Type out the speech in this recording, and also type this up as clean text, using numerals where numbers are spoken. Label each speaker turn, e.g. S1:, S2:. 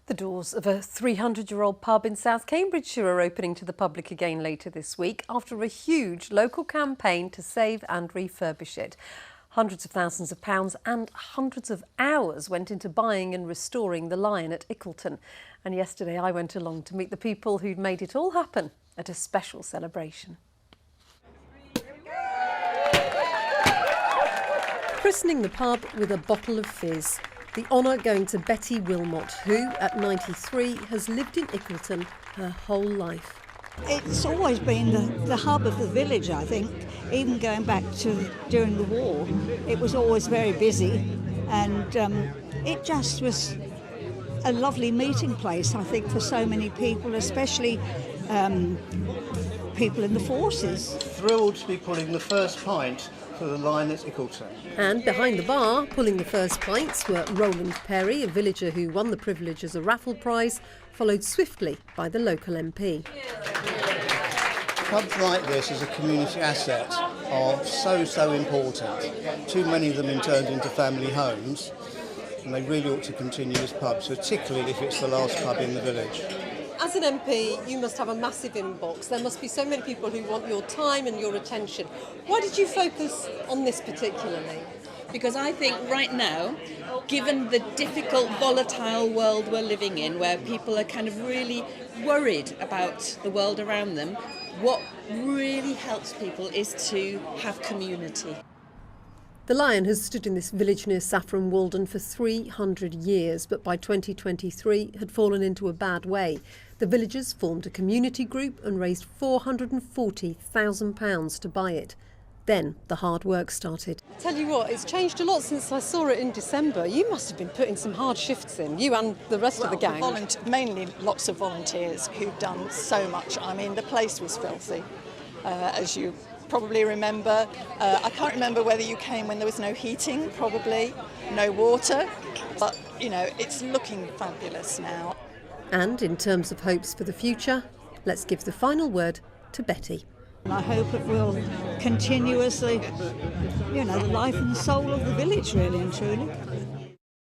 S1: The doors of a 300-year-old pub in South Cambridgeshire are opening to the public again later this week after a huge local campaign to save and refurbish it. Hundreds of thousands of pounds and hundreds of hours went into buying and restoring the Lion at Ickleton. And yesterday I went along to meet the people who'd made it all happen at a special celebration. Christening the pub with a bottle of fizz. The honour going to Betty Wilmot, who, at 93, has lived in Ickleton her whole life.
S2: It's always been the hub of the village, I think. Even going back to during the war, it was always very busy, and it just was a lovely meeting place, I think, for so many people, especially people in the forces.
S3: Thrilled to be pulling the first pint for the Lion at Ickleton.
S1: And behind the bar, pulling the first pints, were Roland Perry, a villager who won the privilege as a raffle prize, followed swiftly by the local MP.
S3: Pubs like this as a community asset are so important. Too many of them have been turned into family homes, and they really ought to continue as pubs, particularly if it's the last pub in the village.
S1: As an MP, you must have a massive inbox. There must be so many people who want your time and your attention. Why did you focus on this particularly?
S4: Because I think right now, given the difficult, volatile world we're living in, where people are kind of really worried about the world around them, what really helps people is to have community.
S1: The Lion has stood in this village near Saffron Walden for 300 years, but by 2023 had fallen into a bad way. The villagers formed a community group and raised £440,000 to buy it. Then the hard work started. I tell you what, it's changed a lot since I saw it in December. You must have been putting some hard shifts in, you and the rest of the gang.
S5: Mainly lots of volunteers who've done so much. I mean, the place was filthy, as you probably remember. I can't remember whether you came when there was no heating, probably, no water, but, you know, it's looking fabulous now.
S1: And in terms of hopes for the future, let's give the final word to Betty.
S2: I hope it will continue as the life and soul of the village, really and truly.